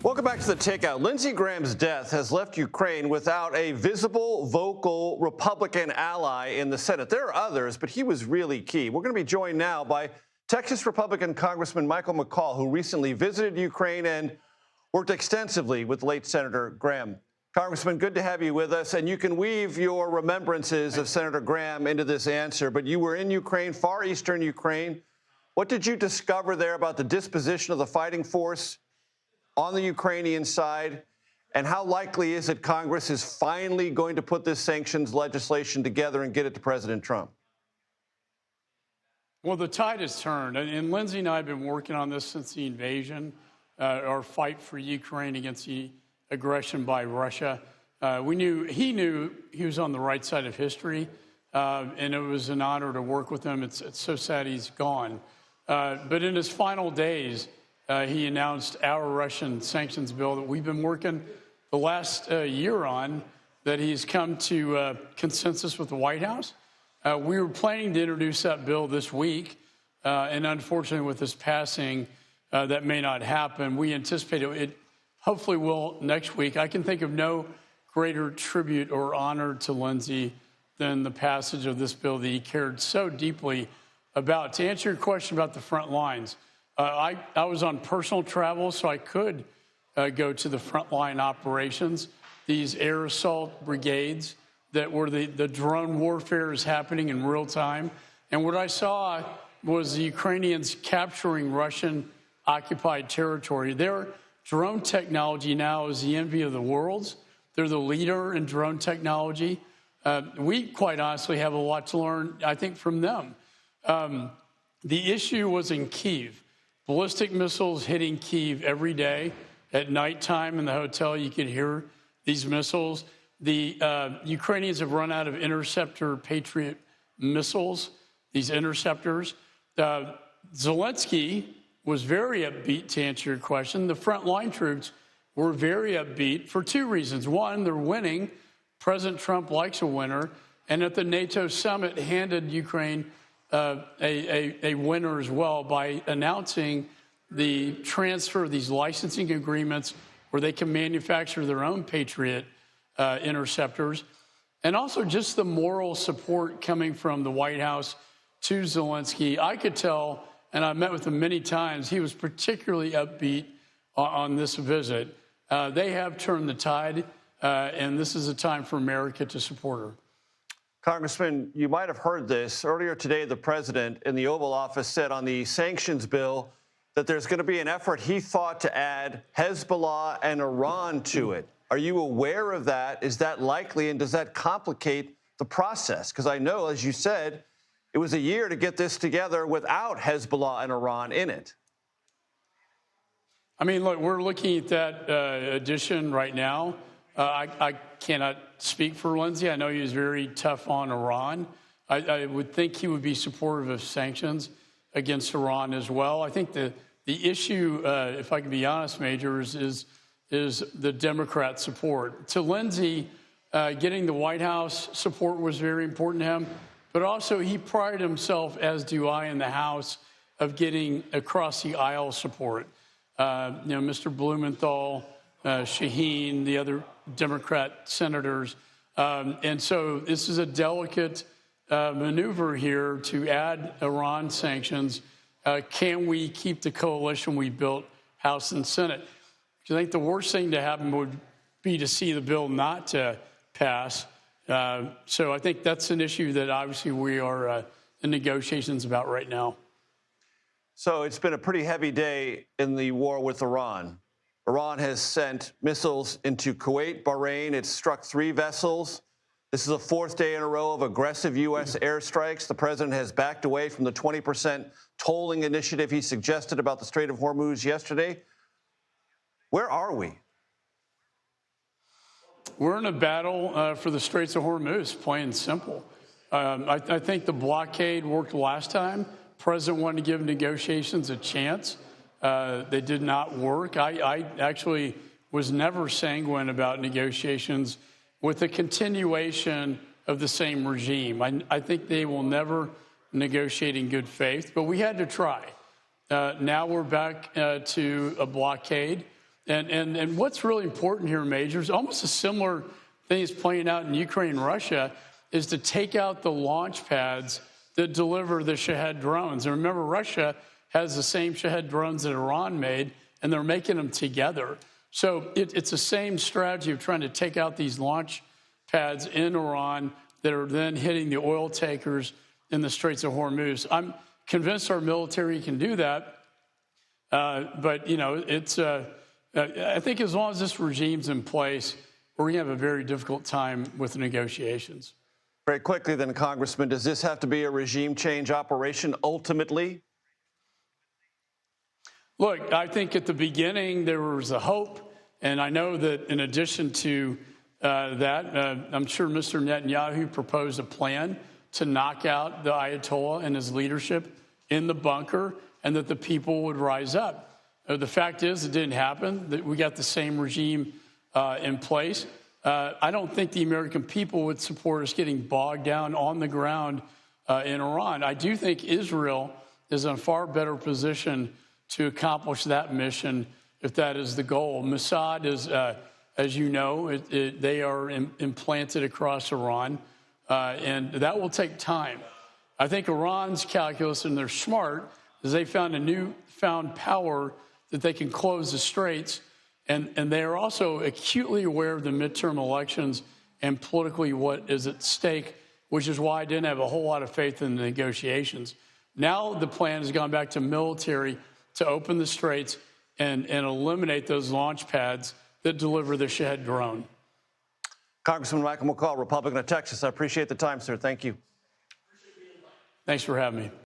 Welcome back to the Takeout. Lindsey Graham's death has left Ukraine without a visible, vocal Republican ally in the Senate. There are others, but he was really key. We're going to be joined now by Texas Republican Congressman Michael McCaul, who recently visited Ukraine and worked extensively with late Senator Graham. Congressman, good to have you with us. And you can weave your remembrances of Senator Graham into this answer, but you were in Ukraine, far eastern Ukraine. What did you discover there about the disposition of the fighting force on the Ukrainian side, and how likely is it Congress is finally going to put this sanctions legislation together and get it to President Trump? Well, the tide has turned, and Lindsey and I have been working on this since the invasion, our fight for Ukraine against the aggression by Russia. He knew he was on the right side of history, and it was an honor to work with him. It's so sad he's gone. But in his final days, he announced our Russian sanctions bill that we've been working the last year on, that he's come to consensus with the White House. We were planning to introduce that bill this week, and unfortunately with his passing, that may not happen. We anticipate it hopefully will next week. I can think of no greater tribute or honor to Lindsey than the passage of this bill that he cared so deeply about. To answer your question about the front lines, I was on personal travel, so I could go to the frontline operations, these air assault brigades that were the drone warfare is happening in real time. And what I saw was the Ukrainians capturing Russian-occupied territory. Their drone technology now is the envy of the world. They're the leader in drone technology. We, quite honestly, have a lot to learn, I think, from them. The issue was in Kyiv. Ballistic missiles hitting Kyiv every day. At nighttime in the hotel, you could hear these missiles. The Ukrainians have run out of interceptor Patriot missiles, these interceptors. Zelensky was very upbeat, to answer your question. The frontline troops were very upbeat for two reasons. One, they're winning. President Trump likes a winner. And at the NATO summit, handed Ukraine a winner as well by announcing the transfer of these licensing agreements where they can manufacture their own Patriot interceptors, and also just the moral support coming from the White House to Zelensky. I could tell, and I met with him many times, he was particularly upbeat on this visit. They have turned the tide, and this is a time for America to support her. Congressman, you might have heard this. Earlier today, the president in the Oval Office said on the sanctions bill that there's going to be an effort, he thought, to add Hezbollah and Iran to it. Are you aware of that? Is that likely, and does that complicate the process? Because I know, as you said, it was a year to get this together without Hezbollah and Iran in it. I mean, look, we're looking at that addition right now. I cannot speak for Lindsey. I know he was very tough on Iran. I would think he would be supportive of sanctions against Iran as well. I think the issue, if I can be honest, Major, is the Democrat support. To Lindsey, getting the White House support was very important to him, but also he prided himself, as do I in the House, of getting across the aisle support. Mr. Blumenthal, Shaheen, the other Democrat senators. And so this is a delicate maneuver here to add Iran sanctions. Can we keep the coalition we built, House and Senate? I think the worst thing to happen would be to see the bill not to pass. So I think that's an issue that obviously we are in negotiations about right now. So it's been a pretty heavy day in the war with Iran. Iran has sent missiles into Kuwait, Bahrain. It's struck 3 vessels. This is the 4th day in a row of aggressive U.S. airstrikes. The president has backed away from the 20% tolling initiative he suggested about the Strait of Hormuz yesterday. Where are we? We're in a battle for the Straits of Hormuz, plain and simple. I think the blockade worked last time. The president wanted to give negotiations a chance. They did not work. I actually was never sanguine about negotiations with the continuation of the same regime. I think they will never negotiate in good faith, but we had to try. Now we're back to a blockade. And what's really important here, Major, is almost a similar thing is playing out in Ukraine and Russia, is to take out the launch pads that deliver the Shahed drones. And remember, Russia has the same Shahed drones that Iran made, and they're making them together. So it's the same strategy of trying to take out these launch pads in Iran that are then hitting the oil tankers in the Straits of Hormuz. I'm convinced our military can do that. But, you know, I think as long as this regime's in place, we're going to have a very difficult time with the negotiations. Very quickly then, Congressman, does this have to be a regime change operation ultimately? Look, I think at the beginning there was a hope, and I know that in addition to that, I'm sure Mr. Netanyahu proposed a plan to knock out the Ayatollah and his leadership in the bunker, and that the people would rise up. The fact is, it didn't happen. That we got the same regime in place. I don't think the American people would support us getting bogged down on the ground in Iran. I do think Israel is in a far better position to accomplish that mission if that is the goal. Mossad is, as you know, they are implanted across Iran, and that will take time. I think Iran's calculus, and they're smart, is they found a newfound power that they can close the straits, and they are also acutely aware of the midterm elections and politically what is at stake, which is why I didn't have a whole lot of faith in the negotiations. Now the plan has gone back to military to open the straits and eliminate those launch pads that deliver the Shahed drone. Congressman Michael McCaul, Republican of Texas, I appreciate the time, sir. Thank you. Thanks for having me.